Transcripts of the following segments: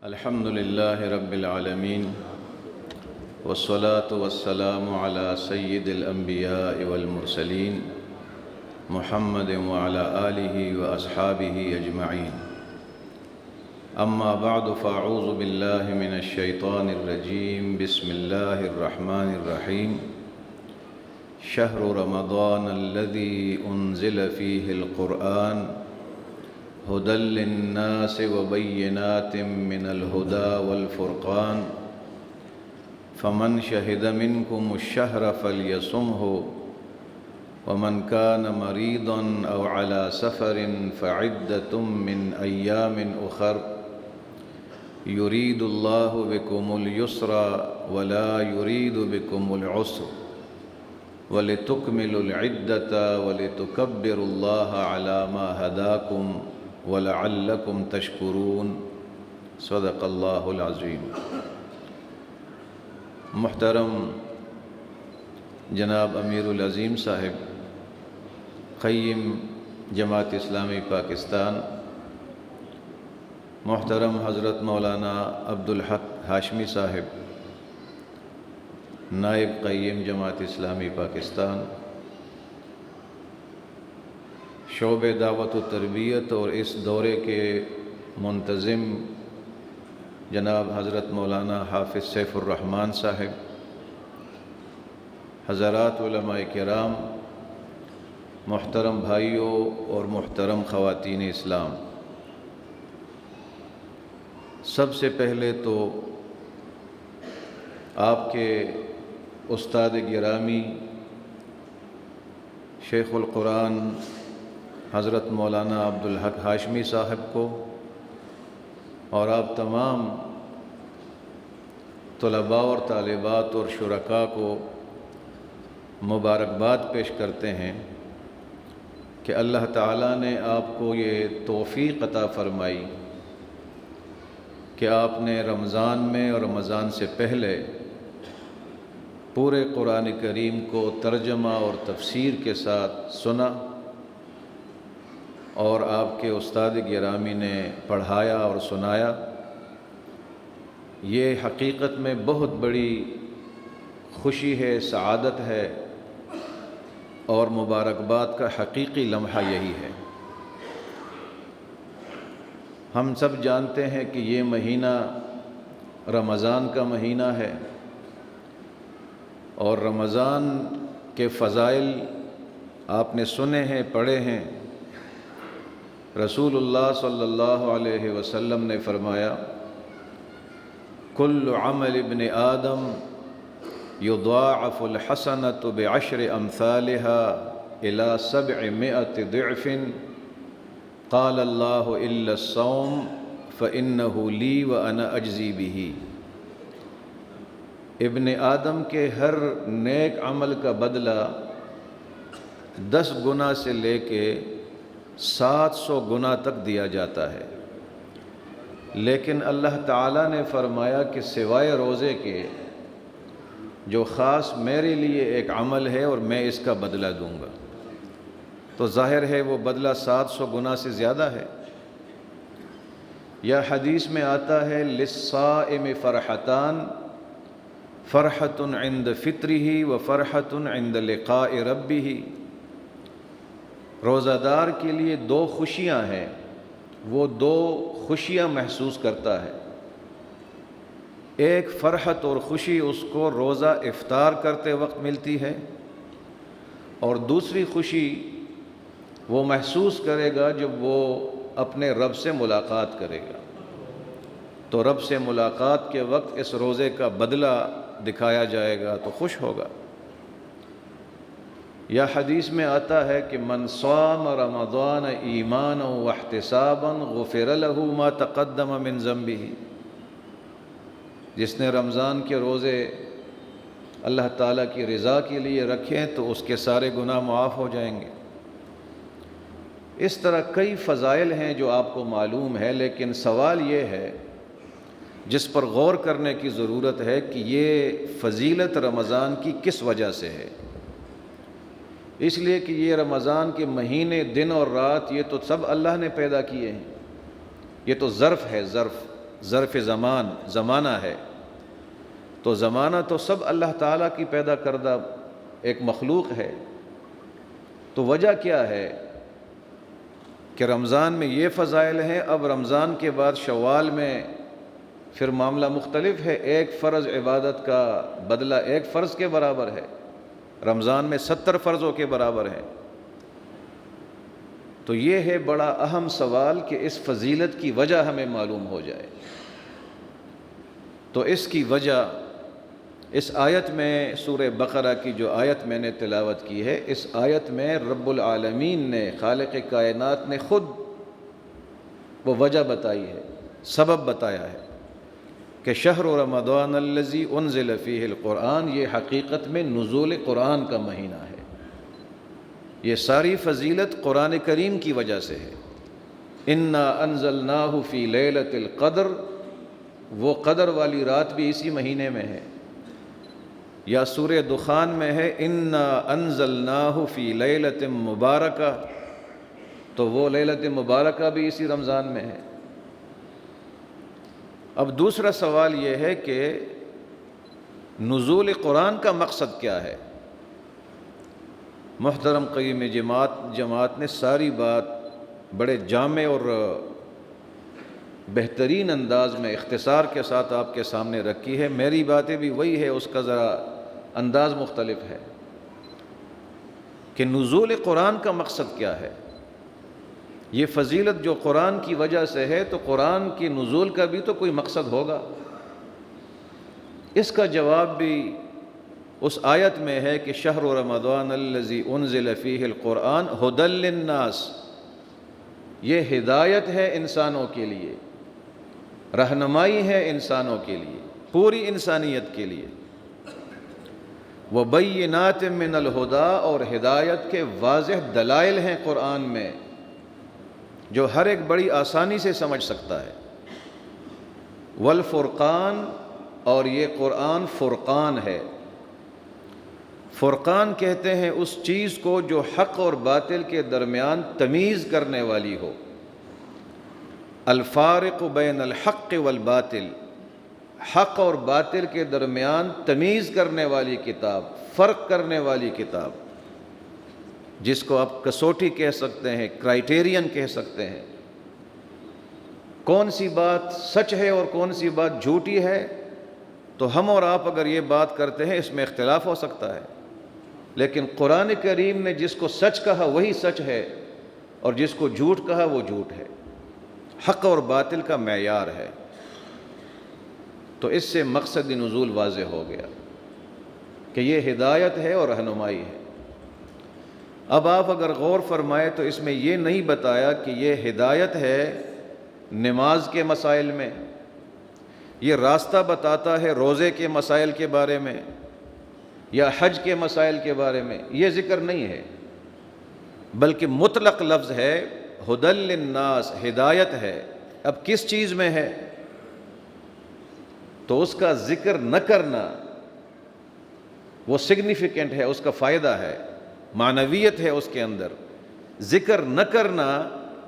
الحمد لله رب العالمين والصلاة والسلام على سيد الأنبياء والمرسلين محمد وعلى آله وأصحابه أجمعين. أما بعد فأعوذ بالله من الشيطان الرجيم. بسم الله الرحمن الرحيم. شهر رمضان الذي أنزل فيه القرآن هدى للناس وبينات من الهدى والفرقان فمن شهد منكم الشهر فليصمه ومن كان مريضا أو على سفر فعدة من أيام أخر يريد الله بكم اليسر ولا يريد بكم العسر ولتكملوا العدة ولتكبروا الله على ما هداكم وَلَعَلَّكُمْ تَشْكُرُونَ. صدق اللہ العظیم. محترم جناب امیر العظیم صاحب قیم جماعت اسلامی پاکستان، محترم حضرت مولانا عبدالحق ہاشمی صاحب نائب قیم جماعت اسلامی پاکستان، شعبہ دعوت و تربیت اور اس دورے کے منتظم جناب حضرت مولانا حافظ سیف الرحمن صاحب، حضرات علماء کرام، محترم بھائیوں اور محترم خواتین اسلام، سب سے پہلے تو آپ کے استاد گرامی شیخ القرآن حضرت مولانا عبدالحق ہاشمی صاحب کو اور آپ تمام طلباء اور طالبات اور شرکاء کو مبارکباد پیش کرتے ہیں کہ اللہ تعالیٰ نے آپ کو یہ توفیق عطا فرمائی کہ آپ نے رمضان میں اور رمضان سے پہلے پورے قرآن کریم کو ترجمہ اور تفسیر کے ساتھ سنا اور آپ کے استاد گرامی نے پڑھایا اور سنایا. یہ حقیقت میں بہت بڑی خوشی ہے، سعادت ہے اور مبارکباد کا حقیقی لمحہ یہی ہے. ہم سب جانتے ہیں کہ یہ مہینہ رمضان کا مہینہ ہے اور رمضان کے فضائل آپ نے سنے ہیں، پڑھے ہیں. رسول اللہ صلی اللہ علیہ وسلم نے فرمایا کل عمل ابن آدم یضاعف الحسنة بعشر امثالها الى 700 ضعف قال اللہ الا الصوم فإنه لی وأنا اجزی به. ابن آدم کے ہر نیک عمل کا بدلہ 10 گنا سے لے کے 700 گنا تک دیا جاتا ہے، لیکن اللہ تعالیٰ نے فرمایا کہ سوائے روزے کے جو خاص میرے لیے ایک عمل ہے اور میں اس کا بدلہ دوں گا. تو ظاہر ہے وہ بدلہ 700 گنا سے زیادہ ہے. یا حدیث میں آتا ہے للصائم فرحتان فرحۃ عند فطرہ و فرحۃ عند لقاء ربہ. روزہ دار کے لیے 2 خوشیاں ہیں، وہ 2 خوشیاں محسوس کرتا ہے. ایک فرحت اور خوشی اس کو روزہ افطار کرتے وقت ملتی ہے، اور دوسری خوشی وہ محسوس کرے گا جب وہ اپنے رب سے ملاقات کرے گا. تو رب سے ملاقات کے وقت اس روزے کا بدلہ دکھایا جائے گا تو خوش ہوگا. یا حدیث میں آتا ہے کہ من صام رمضان ایمانا واحتسابا غفر له ما تقدم من ذنبه. جس نے رمضان کے روزے اللہ تعالیٰ کی رضا کے لیے رکھیں تو اس کے سارے گناہ معاف ہو جائیں گے. اس طرح کئی فضائل ہیں جو آپ کو معلوم ہے، لیکن سوال یہ ہے جس پر غور کرنے کی ضرورت ہے کہ یہ فضیلت رمضان کی کس وجہ سے ہے. اس لیے کہ یہ رمضان کے مہینے، دن اور رات، یہ تو سب اللہ نے پیدا کیے ہیں. یہ تو ظرف ہے، ظرف زمانہ ہے، تو زمانہ تو سب اللہ تعالیٰ کی پیدا کردہ ایک مخلوق ہے، تو وجہ کیا ہے کہ رمضان میں یہ فضائل ہیں، اب رمضان کے بعد شوال میں پھر معاملہ مختلف ہے، ایک فرض عبادت کا بدلہ ایک فرض کے برابر ہے، رمضان میں 70 فرضوں کے برابر ہے۔ تو یہ ہے بڑا اہم سوال کہ اس فضیلت کی وجہ ہمیں معلوم ہو جائے۔ تو اس کی وجہ اس آیت میں، سورہ بقرہ کی جو آیت میں نے تلاوت کی ہے، اس آیت میں رب العالمین نے، خالق کائنات نے خود وہ وجہ بتائی ہے، سبب بتایا ہے کہ شہر رمضان الذی انزل فیہ القرآن، یہ حقیقت میں نزول قرآن کا مہینہ ہے، یہ ساری فضیلت قرآن کریم کی وجہ سے ہے۔ انا انزلناہ فی لیلۃ القدر، وہ قدر والی رات بھی اسی مہینے میں ہے، یا سورہ دخان میں ہے انا انزلناہ فی لیلۃ مبارکہ، تو وہ لیلۃ مبارکہ بھی اسی رمضان میں ہے۔ اب دوسرا سوال یہ ہے کہ نزول قرآن کا مقصد کیا ہے؟ محترم قیم جماعت نے ساری بات بڑے جامع اور بہترین انداز میں اختصار کے ساتھ آپ کے سامنے رکھی ہے، میری باتیں بھی وہی ہے، اس کا ذرا انداز مختلف ہے کہ نزول قرآن کا مقصد کیا ہے۔ یہ فضیلت جو قرآن کی وجہ سے ہے، تو قرآن کی نزول کا بھی تو کوئی مقصد ہوگا۔ اس کا جواب بھی اس آیت میں ہے کہ شہر رمضان الذی انزل فیہ القرآن ھدی للناس، یہ ہدایت ہے انسانوں کے لیے، رہنمائی ہے انسانوں کے لیے، پوری انسانیت کے لیے۔ وبینات من الہدی، اور ہدایت کے واضح دلائل ہیں قرآن میں جو ہر ایک بڑی آسانی سے سمجھ سکتا ہے۔ والفرقان، اور یہ قرآن فرقان ہے۔ فرقان کہتے ہیں اس چیز کو جو حق اور باطل کے درمیان تمیز کرنے والی ہو۔ الفارق بین الحق والباطل، حق اور باطل کے درمیان تمیز کرنے والی کتاب، فرق کرنے والی کتاب، جس کو آپ کسوٹی کہہ سکتے ہیں، کرائیٹیرین کہہ سکتے ہیں۔ کون سی بات سچ ہے اور کون سی بات جھوٹی ہے، تو ہم اور آپ اگر یہ بات کرتے ہیں اس میں اختلاف ہو سکتا ہے، لیکن قرآن کریم نے جس کو سچ کہا وہی سچ ہے، اور جس کو جھوٹ کہا وہ جھوٹ ہے، حق اور باطل کا معیار ہے۔ تو اس سے مقصد نزول واضح ہو گیا کہ یہ ہدایت ہے اور رہنمائی ہے۔ اب آپ اگر غور فرمائے تو اس میں یہ نہیں بتایا کہ یہ ہدایت ہے نماز کے مسائل میں، یہ راستہ بتاتا ہے روزے کے مسائل کے بارے میں یا حج کے مسائل کے بارے میں، یہ ذکر نہیں ہے، بلکہ مطلق لفظ ہے، ھدی للناس، ہدایت ہے۔ اب کس چیز میں ہے تو اس کا ذکر نہ کرنا وہ سگنیفیکنٹ ہے، اس کا فائدہ ہے، معنویت ہے اس کے اندر۔ ذکر نہ کرنا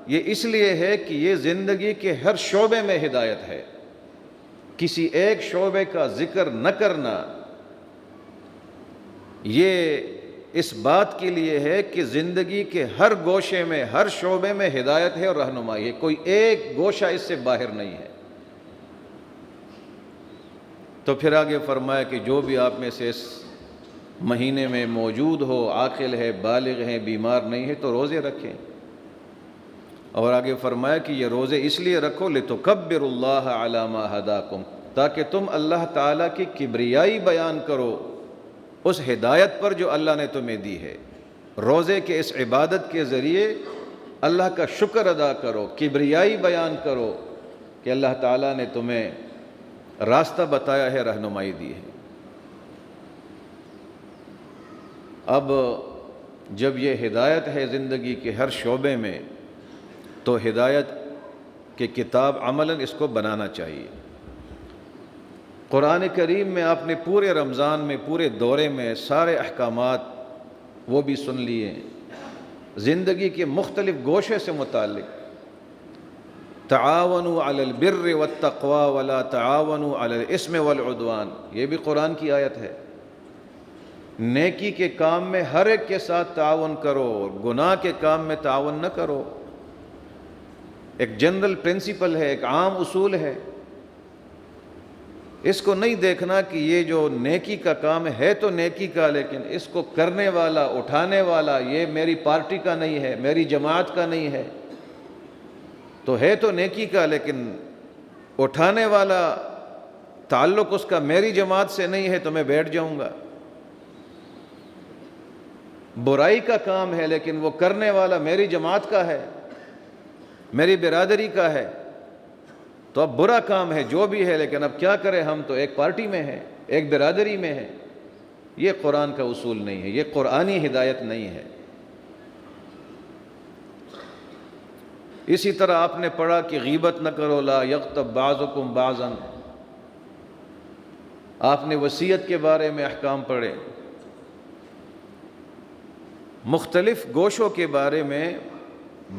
یہ اس لیے ہے کہ یہ زندگی کے ہر شعبے میں ہدایت ہے، کسی ایک شعبے کا ذکر نہ کرنا یہ اس بات کے لیے ہے کہ زندگی کے ہر گوشے میں، ہر شعبے میں ہدایت ہے اور رہنمائی ہے، کوئی ایک گوشہ اس سے باہر نہیں ہے۔ تو پھر آگے فرمایا کہ جو بھی آپ میں سے اس مہینے میں موجود ہو، عاقل ہے، بالغ ہے، بیمار نہیں ہے، تو روزے رکھیں۔ اور آگے فرمایا کہ یہ روزے اس لیے رکھو لِتُكَبِّرُوا اللَّهَ عَلَى مَا هَدَاكُمْ، تاکہ تم اللہ تعالیٰ کی کبریائی بیان کرو اس ہدایت پر جو اللہ نے تمہیں دی ہے۔ روزے کے اس عبادت کے ذریعے اللہ کا شکر ادا کرو، کبریائی بیان کرو کہ اللہ تعالیٰ نے تمہیں راستہ بتایا ہے، رہنمائی دی ہے۔ اب جب یہ ہدایت ہے زندگی کے ہر شعبے میں، تو ہدایت کی کتاب عملاً اس کو بنانا چاہیے۔ قرآن کریم میں آپ نے پورے رمضان میں، پورے دورے میں سارے احکامات وہ بھی سن لیے، زندگی کے مختلف گوشے سے متعلق۔ تعاونوا علی البر والتقوی ولا تعاونوا علی الاثم والعدوان، یہ بھی قرآن کی آیت ہے۔ نیکی کے کام میں ہر ایک کے ساتھ تعاون کرو اور گناہ کے کام میں تعاون نہ کرو۔ ایک جنرل پرنسپل ہے، ایک عام اصول ہے۔ اس کو نہیں دیکھنا کہ یہ جو نیکی کا کام ہے تو نیکی کا، لیکن اس کو کرنے والا، اٹھانے والا یہ میری پارٹی کا نہیں ہے، میری جماعت کا نہیں ہے، تو ہے تو نیکی کا لیکن اٹھانے والا تعلق اس کا میری جماعت سے نہیں ہے تو میں بیٹھ جاؤں گا۔ برائی کا کام ہے لیکن وہ کرنے والا میری جماعت کا ہے، میری برادری کا ہے، تو اب برا کام ہے جو بھی ہے، لیکن اب کیا کریں، ہم تو ایک پارٹی میں ہیں، ایک برادری میں ہیں۔ یہ قرآن کا اصول نہیں ہے، یہ قرآنی ہدایت نہیں ہے۔ اسی طرح آپ نے پڑھا کہ غیبت نہ کرو، لا یغتب بعضکم بعضا، آپ نے وصیت کے بارے میں احکام پڑھے، مختلف گوشوں کے بارے میں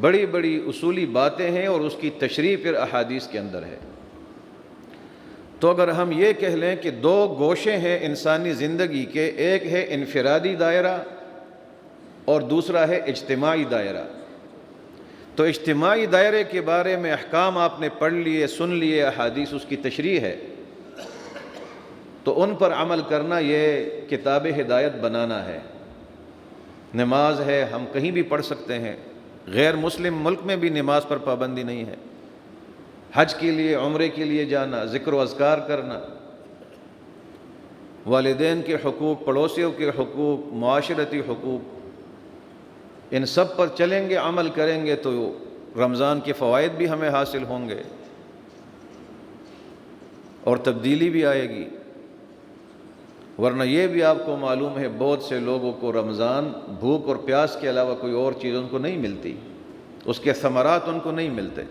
بڑی بڑی اصولی باتیں ہیں اور اس کی تشریح پھر احادیث کے اندر ہے۔ تو اگر ہم یہ کہہ لیں کہ دو گوشے ہیں انسانی زندگی کے، ایک ہے انفرادی دائرہ اور دوسرا ہے اجتماعی دائرہ، تو اجتماعی دائرے کے بارے میں احکام آپ نے پڑھ لیے، سن لیے، احادیث اس کی تشریح ہے، تو ان پر عمل کرنا یہ کتاب ہدایت بنانا ہے۔ نماز ہے، ہم کہیں بھی پڑھ سکتے ہیں، غیر مسلم ملک میں بھی نماز پر پابندی نہیں ہے۔ حج کے لیے، عمرے کے لیے جانا، ذکر و اذکار کرنا، والدین کے حقوق، پڑوسیوں کے حقوق، معاشرتی حقوق، ان سب پر چلیں گے، عمل کریں گے تو رمضان کے فوائد بھی ہمیں حاصل ہوں گے اور تبدیلی بھی آئے گی۔ ورنہ یہ بھی آپ کو معلوم ہے بہت سے لوگوں کو رمضان بھوک اور پیاس کے علاوہ کوئی اور چیز ان کو نہیں ملتی، اس کے ثمرات ان کو نہیں ملتے۔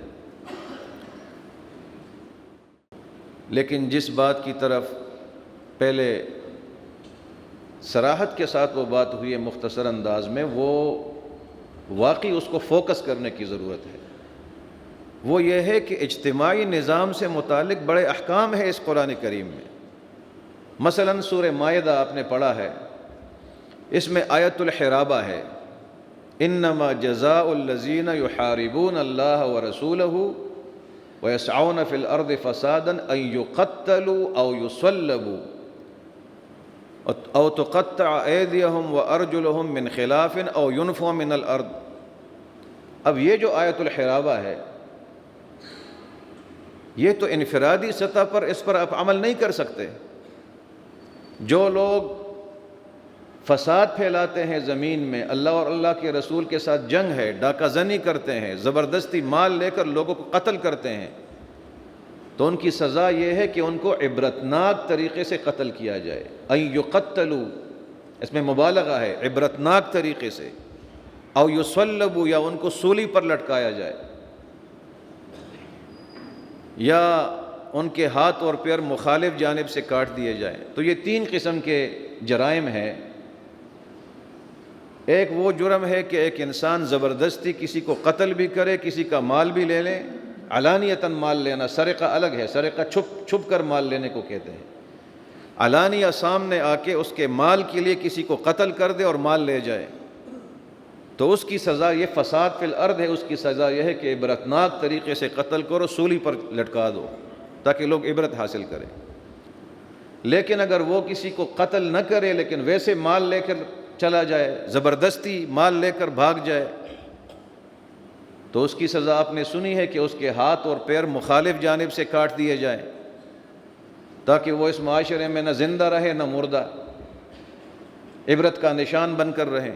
لیکن جس بات کی طرف پہلے صراحت کے ساتھ وہ بات ہوئی ہے مختصر انداز میں، وہ واقعی اس کو فوکس کرنے کی ضرورت ہے۔ وہ یہ ہے کہ اجتماعی نظام سے متعلق بڑے احکام ہیں اس قرآن کریم میں۔ مثلا سورہ مائدہ آپ نے پڑھا ہے، اس میں آیت الحرابہ ہے، انما جزاء الذین یحاربون اللہ ورسولہ ویسعون فی الارض فسادا ان یقتلوا او یصلبوا او تقطع ایدیہم وارجلہم من خلاف او ینفوا من الارض۔ اب یہ جو آیت الحرابہ ہے، یہ تو انفرادی سطح پر اس پر آپ عمل نہیں کر سکتے۔ جو لوگ فساد پھیلاتے ہیں زمین میں، اللہ اور اللہ کے رسول کے ساتھ جنگ ہے، ڈاکہ زنی کرتے ہیں، زبردستی مال لے کر لوگوں کو قتل کرتے ہیں، تو ان کی سزا یہ ہے کہ ان کو عبرتناک طریقے سے قتل کیا جائے۔ ان یقتلوا، اس میں مبالغہ ہے، عبرتناک طریقے سے، او یصلبوا، یا ان کو سولی پر لٹکایا جائے، یا ان کے ہاتھ اور پیر مخالف جانب سے کاٹ دیے جائیں۔ تو یہ تین قسم کے جرائم ہیں۔ ایک وہ جرم ہے کہ ایک انسان زبردستی کسی کو قتل بھی کرے، کسی کا مال بھی لے لے، علانیتاً مال لینا، سرقہ الگ ہے، سرقہ چھپ کر مال لینے کو کہتے ہیں۔ علانیہ سامنے آ کے اس کے مال کے لیے کسی کو قتل کر دے اور مال لے جائے، تو اس کی سزا یہ فساد فی الارض ہے، اس کی سزا یہ ہے کہ عبرتناک طریقے سے قتل کرو، سولی پر لٹکا دو تاکہ لوگ عبرت حاصل کریں۔ لیکن اگر وہ کسی کو قتل نہ کرے لیکن ویسے مال لے کر چلا جائے، زبردستی مال لے کر بھاگ جائے، تو اس کی سزا آپ نے سنی ہے کہ اس کے ہاتھ اور پیر مخالف جانب سے کاٹ دیے جائیں تاکہ وہ اس معاشرے میں نہ زندہ رہے نہ مردہ، عبرت کا نشان بن کر رہیں۔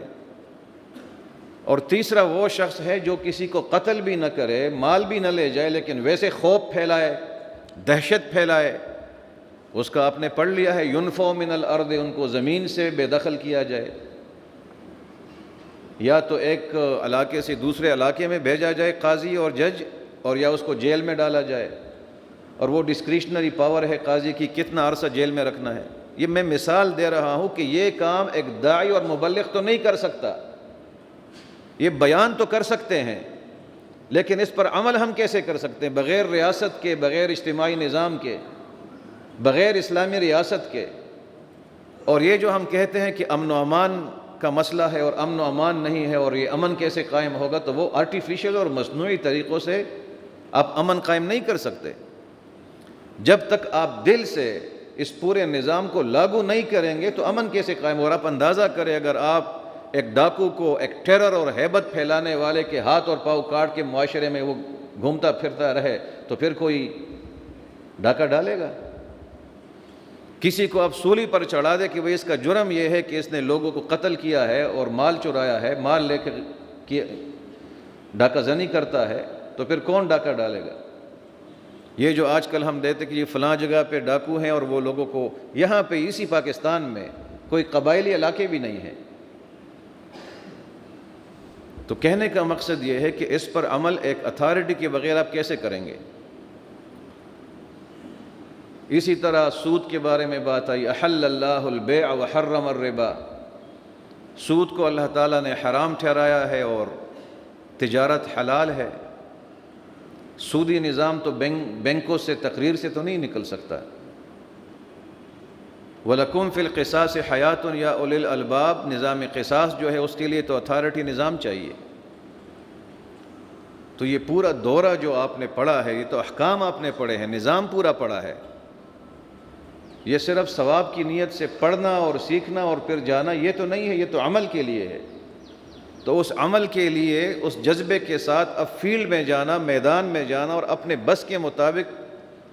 اور تیسرا وہ شخص ہے جو کسی کو قتل بھی نہ کرے، مال بھی نہ لے جائے، لیکن ویسے خوف پھیلائے، دہشت پھیلائے، اس کا آپ نے پڑھ لیا ہے، ینفوا من الارض، ان کو زمین سے بے دخل کیا جائے، یا تو ایک علاقے سے دوسرے علاقے میں بھیجا جائے قاضی اور جج، اور یا اس کو جیل میں ڈالا جائے، اور وہ ڈسکریشنری پاور ہے قاضی کی کتنا عرصہ جیل میں رکھنا ہے۔ یہ میں مثال دے رہا ہوں کہ یہ کام ایک داعی اور مبلغ تو نہیں کر سکتا، یہ بیان تو کر سکتے ہیں لیکن اس پر عمل ہم کیسے کر سکتے ہیں بغیر ریاست کے، بغیر اجتماعی نظام کے، بغیر اسلامی ریاست کے؟ اور یہ جو ہم کہتے ہیں کہ امن و امان کا مسئلہ ہے اور امن و امان نہیں ہے، اور یہ امن کیسے قائم ہوگا، تو وہ آرٹیفیشل اور مصنوعی طریقوں سے آپ امن قائم نہیں کر سکتے۔ جب تک آپ دل سے اس پورے نظام کو لاگو نہیں کریں گے تو امن کیسے قائم ہوگا؟ اور آپ اندازہ کریں، اگر آپ ایک ڈاکو کو، ایک ٹیرر اور ہیبت پھیلانے والے کے ہاتھ اور پاؤں کاٹ کے معاشرے میں وہ گھومتا پھرتا رہے تو پھر کوئی ڈاکہ ڈالے گا؟ کسی کو آپ سولی پر چڑھا دے کہ وہ اس کا جرم یہ ہے کہ اس نے لوگوں کو قتل کیا ہے اور مال چرایا ہے، مال لے کے ڈاکہ زنی کرتا ہے، تو پھر کون ڈاکہ ڈالے گا؟ یہ جو آج کل ہم دیتے کہ یہ فلاں جگہ پہ ڈاکو ہیں، اور وہ لوگوں کو یہاں پہ اسی پاکستان میں کوئی قبائلی علاقے بھی نہیں ہیں۔ تو کہنے کا مقصد یہ ہے کہ اس پر عمل ایک اتھارٹی کے بغیر آپ کیسے کریں گے؟ اسی طرح سود کے بارے میں بات آئی، احل اللہ البیع وحرم الربا، سود کو اللہ تعالیٰ نے حرام ٹھہرایا ہے اور تجارت حلال ہے۔ سودی نظام تو بینکوں سے، تقریر سے تو نہیں نکل سکتا۔ وَلَكُمْ فِي الْقِصَاصِ حَيَاتٌ یا اُولِي الْأَلْبَابِ، نظام قصاص جو ہے اس کے لیے تو اتھارٹی نظام چاہیے۔ تو یہ پورا دورہ جو آپ نے پڑھا ہے، یہ تو احکام آپ نے پڑھے ہیں، نظام پورا پڑھا ہے۔ یہ صرف ثواب کی نیت سے پڑھنا اور سیکھنا اور پھر جانا یہ تو نہیں ہے، یہ تو عمل کے لیے ہے۔ تو اس عمل کے لیے اس جذبے کے ساتھ اب فیلڈ میں جانا، میدان میں جانا، اور اپنے بس کے مطابق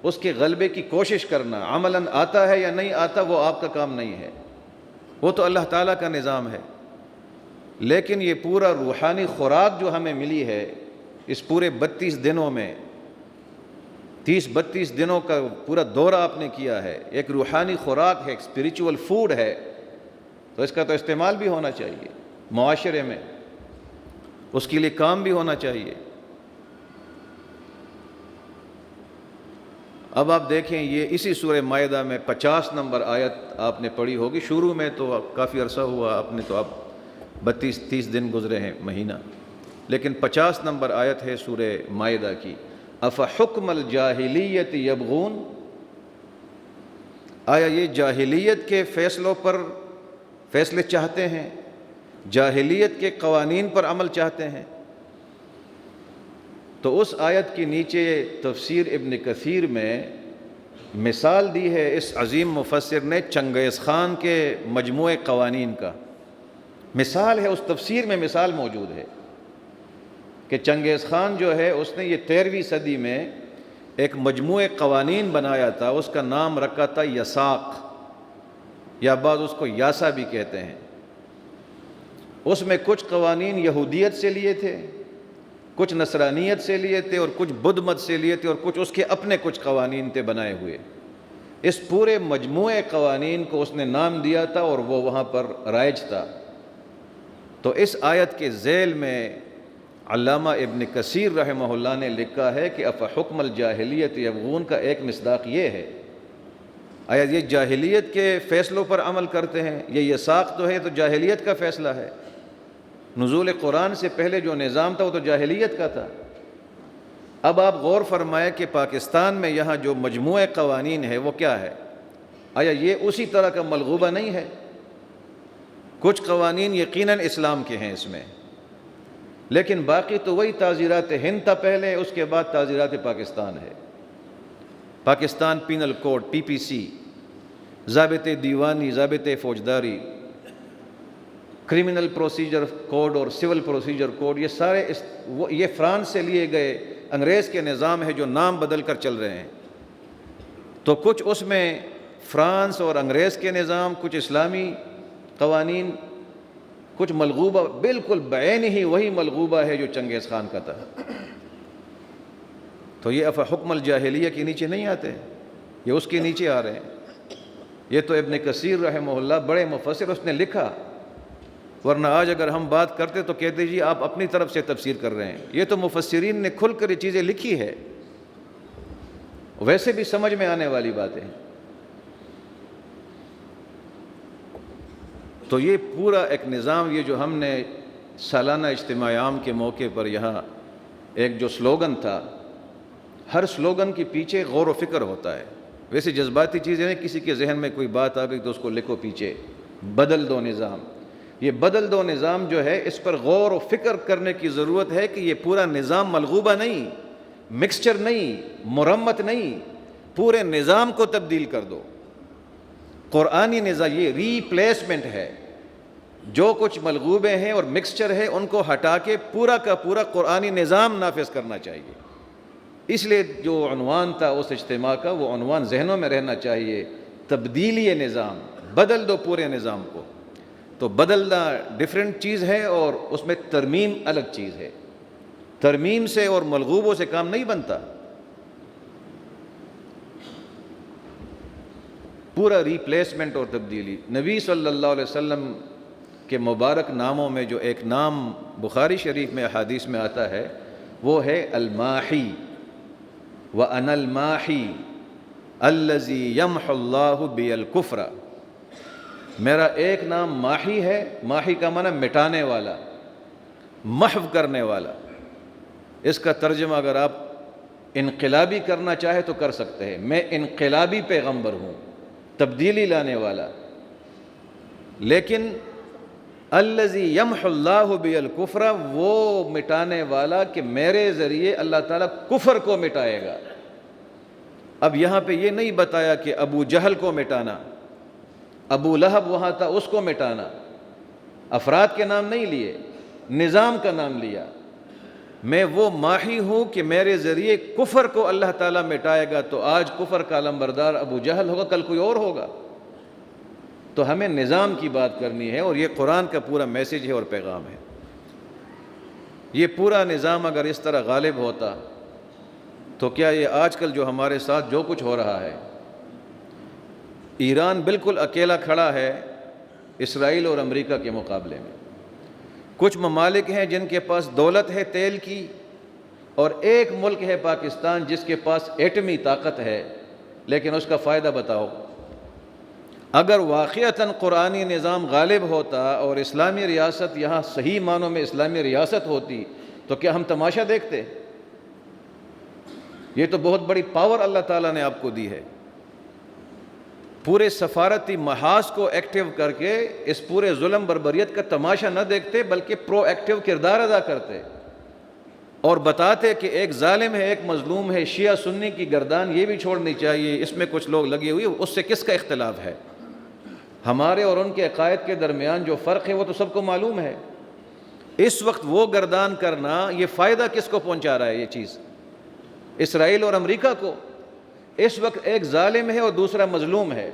اس کے غلبے کی کوشش کرنا۔ عملاً آتا ہے یا نہیں آتا وہ آپ کا کام نہیں ہے، وہ تو اللہ تعالیٰ کا نظام ہے۔ لیکن یہ پورا روحانی خوراک جو ہمیں ملی ہے اس پورے 32 دنوں میں، 30-32 دنوں کا پورا دورہ آپ نے کیا ہے، ایک روحانی خوراک ہے، ایک اسپریچول فوڈ ہے، تو اس کا تو استعمال بھی ہونا چاہیے معاشرے میں، اس کے لیے کام بھی ہونا چاہیے۔ اب آپ دیکھیں، یہ اسی سورہ مائدہ میں 50 نمبر آیت آپ نے پڑھی ہوگی، شروع میں تو کافی عرصہ ہوا آپ نے، تو اب 32-30 دن گزرے ہیں، مہینہ، لیکن 50 نمبر آیت ہے سورہ مائدہ کی، افحکم الجاہلیت یبغون، آیا یہ جاہلیت کے فیصلوں پر فیصلے چاہتے ہیں، جاہلیت کے قوانین پر عمل چاہتے ہیں؟ تو اس آیت کے نیچے تفسیر ابن کثیر میں مثال دی ہے اس عظیم مفسر نے چنگیز خان کے مجموعے قوانین کا، مثال ہے، اس تفسیر میں مثال موجود ہے کہ چنگیز خان جو ہے اس نے یہ 13ویں صدی میں ایک مجموعے قوانین بنایا تھا، اس کا نام رکھا تھا یساق، یا بعض اس کو یاسا بھی کہتے ہیں۔ اس میں کچھ قوانین یہودیت سے لیے تھے، کچھ نصرانیت سے لیے تھے، اور کچھ بدھ مت سے لیے تھے، اور کچھ اس کے اپنے کچھ قوانین تھے بنائے ہوئے۔ اس پورے مجموعے قوانین کو اس نے نام دیا تھا اور وہ وہاں پر رائج تھا۔ تو اس آیت کے ذیل میں علامہ ابن کثیر رحمہ اللہ نے لکھا ہے کہ افحکم الجاہلیت یبغون کا ایک مصداق یہ ہے، آیا یہ جاہلیت کے فیصلوں پر عمل کرتے ہیں؟ یہ یساق تو ہے، تو جاہلیت کا فیصلہ ہے، نزول قرآن سے پہلے جو نظام تھا وہ تو جاہلیت کا تھا۔ اب آپ غور فرمائے کہ پاکستان میں یہاں جو مجموعہ قوانین ہے وہ کیا ہے؟ آیا یہ اسی طرح کا ملغوبہ نہیں ہے؟ کچھ قوانین یقیناً اسلام کے ہیں اس میں، لیکن باقی تو وہی تعزیرات ہند تھا پہلے، اس کے بعد تعزیرات پاکستان ہے۔ پاکستان پینل کوڈ PPC، ضابط دیوانی، ضابط فوجداری، کرمنل پروسیجر کوڈ اور سول پروسیجر کوڈ، یہ سارے یہ فرانس سے لیے گئے انگریز کے نظام ہے جو نام بدل کر چل رہے ہیں۔ تو کچھ اس میں فرانس اور انگریز کے نظام، کچھ اسلامی قوانین، کچھ ملغوبہ، بالکل بعین ہی وہی ملغوبہ ہے جو چنگیز خان کا تھا۔ تو یہ افحکم الجاہلیہ کے نیچے نہیں آتے، یہ اس کے نیچے آ رہے ہیں۔ یہ تو ابن کثیر رحمہ اللہ بڑے مفسر، اس نے لکھا، ورنہ آج اگر ہم بات کرتے تو کہتے جی آپ اپنی طرف سے تفسیر کر رہے ہیں۔ یہ تو مفسرین نے کھل کر یہ چیزیں لکھی ہے، ویسے بھی سمجھ میں آنے والی باتیں۔ تو یہ پورا ایک نظام، یہ جو ہم نے سالانہ اجتماع عام کے موقع پر یہاں ایک جو سلوگن تھا، ہر سلوگن کے پیچھے غور و فکر ہوتا ہے. ویسے جذباتی چیزیں ہیں، کسی کے ذہن میں کوئی بات آ گئی تو اس کو لکھو پیچھے، بدل دو نظام. یہ بدل دو نظام جو ہے اس پر غور و فکر کرنے کی ضرورت ہے کہ یہ پورا نظام ملغوبہ نہیں، مکسچر نہیں، مرمت نہیں، پورے نظام کو تبدیل کر دو. قرآنی نظام یہ ریپلیسمنٹ ہے. جو کچھ ملغوبے ہیں اور مکسچر ہے ان کو ہٹا کے پورا کا پورا قرآنی نظام نافذ کرنا چاہیے. اس لیے جو عنوان تھا اس اجتماع کا، وہ عنوان ذہنوں میں رہنا چاہیے، تبدیلی نظام. بدل دو پورے نظام کو. تو بدلنا ڈفرینٹ چیز ہے اور اس میں ترمیم الگ چیز ہے. ترمیم سے اور ملغوبوں سے کام نہیں بنتا. پورا ریپلیسمنٹ اور تبدیلی. نبی صلی اللہ علیہ وسلم کے مبارک ناموں میں جو ایک نام بخاری شریف میں احادیث میں آتا ہے وہ ہے الماحی. وَأَنَا الْمَاحِي الَّذِي يَمْحُ اللَّهُ بِيَ الْكُفْرَ. میرا ایک نام ماحی ہے. ماحی کا معنی مٹانے والا، محو کرنے والا. اس کا ترجمہ اگر آپ انقلابی کرنا چاہے تو کر سکتے ہیں. میں انقلابی پیغمبر ہوں، تبدیلی لانے والا. لیکن الذی یمحو اللہ بی الکفر، وہ مٹانے والا کہ میرے ذریعے اللہ تعالیٰ کفر کو مٹائے گا. اب یہاں پہ یہ نہیں بتایا کہ ابو جہل کو مٹانا، ابو لہب وہاں تھا اس کو مٹانا. افراد کے نام نہیں لیے، نظام کا نام لیا. میں وہ ماحی ہوں کہ میرے ذریعے کفر کو اللہ تعالیٰ مٹائے گا. تو آج کفر کا علمبردار ابو جہل ہوگا، کل کوئی اور ہوگا. تو ہمیں نظام کی بات کرنی ہے اور یہ قرآن کا پورا میسیج ہے اور پیغام ہے. یہ پورا نظام اگر اس طرح غالب ہوتا تو کیا یہ آج کل جو ہمارے ساتھ جو کچھ ہو رہا ہے، ایران بالکل اکیلا کھڑا ہے اسرائیل اور امریکہ کے مقابلے میں. کچھ ممالک ہیں جن کے پاس دولت ہے تیل کی، اور ایک ملک ہے پاکستان جس کے پاس ایٹمی طاقت ہے، لیکن اس کا فائدہ بتاؤ. اگر واقعتاً قرآنی نظام غالب ہوتا اور اسلامی ریاست یہاں صحیح معنوں میں اسلامی ریاست ہوتی تو کیا ہم تماشا دیکھتے؟ یہ تو بہت بڑی پاور اللہ تعالیٰ نے آپ کو دی ہے. پورے سفارتی محاذ کو ایکٹیو کر کے اس پورے ظلم بربریت کا تماشا نہ دیکھتے، بلکہ پرو ایکٹیو کردار ادا کرتے اور بتاتے کہ ایک ظالم ہے، ایک مظلوم ہے. شیعہ سنی کی گردان یہ بھی چھوڑنی چاہیے، اس میں کچھ لوگ لگے ہوئے، اس سے کس کا اختلاف ہے؟ ہمارے اور ان کے عقائد کے درمیان جو فرق ہے وہ تو سب کو معلوم ہے. اس وقت وہ گردان کرنا، یہ فائدہ کس کو پہنچا رہا ہے؟ یہ چیز اسرائیل اور امریکہ کو. اس وقت ایک ظالم ہے اور دوسرا مظلوم ہے.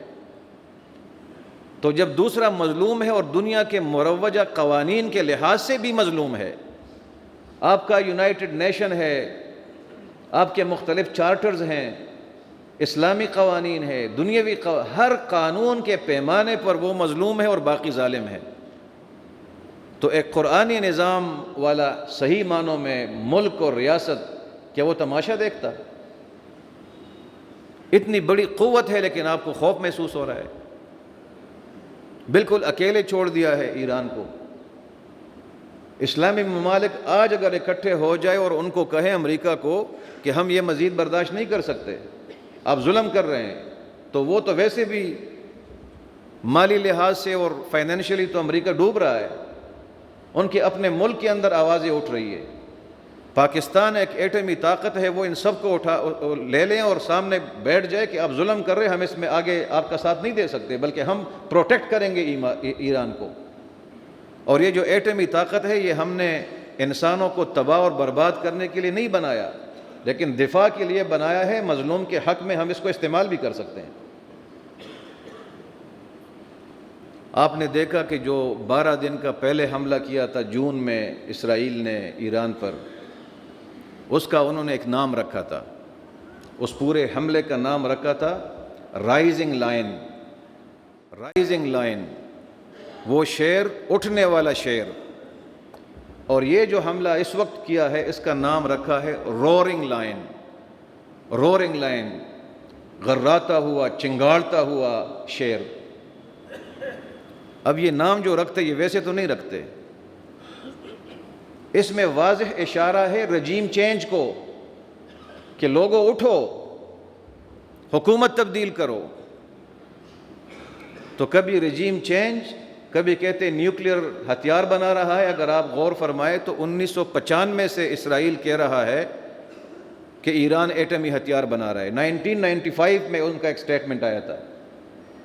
تو جب دوسرا مظلوم ہے اور دنیا کے مروجہ قوانین کے لحاظ سے بھی مظلوم ہے، آپ کا یونائٹڈ نیشن ہے، آپ کے مختلف چارٹرز ہیں، اسلامی قوانین ہے، دنیاوی ہر قانون کے پیمانے پر وہ مظلوم ہے اور باقی ظالم ہے. تو ایک قرآنی نظام والا صحیح معنوں میں ملک اور ریاست، کیا وہ تماشا دیکھتا؟ اتنی بڑی قوت ہے لیکن آپ کو خوف محسوس ہو رہا ہے. بالکل اکیلے چھوڑ دیا ہے ایران کو. اسلامی ممالک آج اگر اکٹھے ہو جائے اور ان کو کہیں امریکہ کو کہ ہم یہ مزید برداشت نہیں کر سکتے، آپ ظلم کر رہے ہیں، تو وہ تو ویسے بھی مالی لحاظ سے اور فائنینشلی تو امریکہ ڈوب رہا ہے. ان کے اپنے ملک کے اندر آوازیں اٹھ رہی ہے. پاکستان ایک ایٹمی طاقت ہے، وہ ان سب کو لے لیں اور سامنے بیٹھ جائے کہ آپ ظلم کر رہے ہیں، ہم اس میں آگے آپ کا ساتھ نہیں دے سکتے، بلکہ ہم پروٹیکٹ کریں گے ایران کو. اور یہ جو ایٹمی طاقت ہے یہ ہم نے انسانوں کو تباہ اور برباد کرنے کے لیے نہیں بنایا، لیکن دفاع کے لیے بنایا ہے. مظلوم کے حق میں ہم اس کو استعمال بھی کر سکتے ہیں. آپ نے دیکھا کہ جو 12 دن کا پہلے حملہ کیا تھا جون میں اسرائیل نے ایران پر، اس کا انہوں نے ایک نام رکھا تھا. اس پورے حملے کا نام رکھا تھا رائزنگ لائن. رائزنگ لائن، وہ شیر، اٹھنے والا شیر. اور یہ جو حملہ اس وقت کیا ہے اس کا نام رکھا ہے رورنگ لائن. رورنگ لائن، غراتا ہوا، چنگاڑتا ہوا شیر. اب یہ نام جو رکھتے یہ ویسے تو نہیں رکھتے. اس میں واضح اشارہ ہے رجیم چینج کو کہ لوگوں اٹھو، حکومت تبدیل کرو۔ تو کبھی رجیم چینج، کبھی کہتے نیوکلیر ہتھیار بنا رہا ہے۔ اگر آپ غور فرمائے تو 1995 سے اسرائیل کہہ رہا ہے کہ ایران ایٹمی ہتھیار بنا رہا ہے۔ 1995 میں ان کا ایک سٹیٹمنٹ آیا تھا،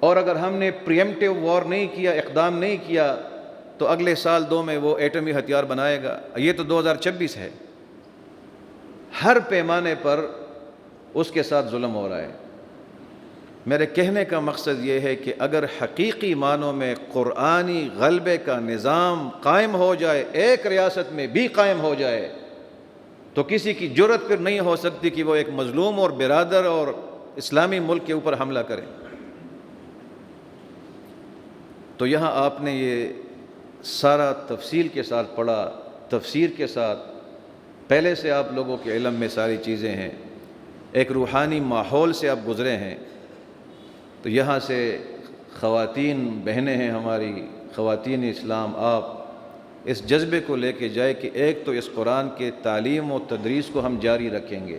اور اگر ہم نے پریمپٹیو وار نہیں کیا، اقدام نہیں کیا، تو اگلے سال 2 میں وہ ایٹمی ہتھیار بنائے گا۔ یہ تو 2026 ہے۔ ہر پیمانے پر اس کے ساتھ ظلم ہو رہا ہے۔ میرے کہنے کا مقصد یہ ہے کہ اگر حقیقی معنوں میں قرآنی غلبے کا نظام قائم ہو جائے، ایک ریاست میں بھی قائم ہو جائے، تو کسی کی جرت پھر نہیں ہو سکتی کہ وہ ایک مظلوم اور برادر اور اسلامی ملک کے اوپر حملہ کرے۔ تو یہاں آپ نے یہ سارا تفصیل کے ساتھ پڑھا، تفسیر کے ساتھ، پہلے سے آپ لوگوں کے علم میں ساری چیزیں ہیں، ایک روحانی ماحول سے آپ گزرے ہیں۔ تو یہاں سے خواتین بہنیں ہیں ہماری، خواتین اسلام، آپ اس جذبے کو لے کے جائے کہ ایک تو اس قرآن کے تعلیم و تدریس کو ہم جاری رکھیں گے،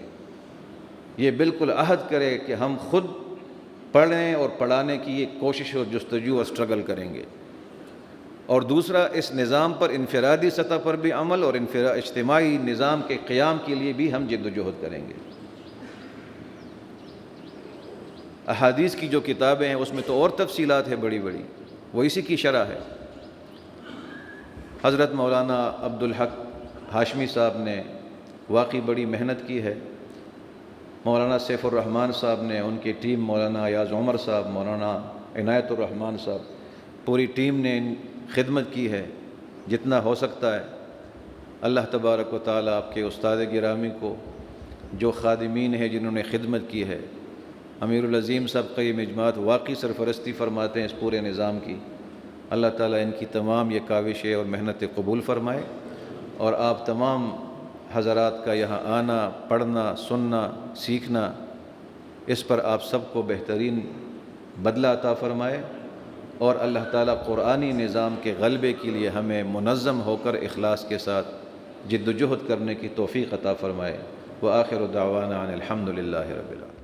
یہ بالکل عہد کرے کہ ہم خود پڑھیں اور پڑھانے کی یہ کوشش و جستجو اور سٹرگل کریں گے۔ اور دوسرا، اس نظام پر انفرادی سطح پر بھی عمل اور اجتماعی نظام کے قیام کے لیے بھی ہم جد و جہد کریں گے۔ احادیث کی جو کتابیں ہیں اس میں تو اور تفصیلات ہیں بڑی بڑی، وہ اسی کی شرح ہے۔ حضرت مولانا عبدالحق ہاشمی صاحب نے واقعی بڑی محنت کی ہے، مولانا سیف الرحمن صاحب نے، ان کی ٹیم، مولانا ایاز عمر صاحب، مولانا عنایت الرحمن صاحب، پوری ٹیم نے خدمت کی ہے جتنا ہو سکتا ہے۔ اللہ تبارک و تعالیٰ آپ کے استاد گرامی کو، جو خادمین ہیں جنہوں نے خدمت کی ہے، امیر العظیم صاحب قیم اجماعت واقعی سرپرستی فرماتے ہیں اس پورے نظام کی، اللہ تعالیٰ ان کی تمام یہ کاوشیں اور محنتیں قبول فرمائے، اور آپ تمام حضرات کا یہاں آنا، پڑھنا، سننا، سیکھنا، اس پر آپ سب کو بہترین بدلہ عطا فرمائے، اور اللہ تعالیٰ قرآنی نظام کے غلبے کے لیے ہمیں منظم ہو کر اخلاص کے ساتھ جد و جہد کرنے کی توفیق عطا فرمائے۔ وآخر دعوانا ان الحمد للہ رب العالمین۔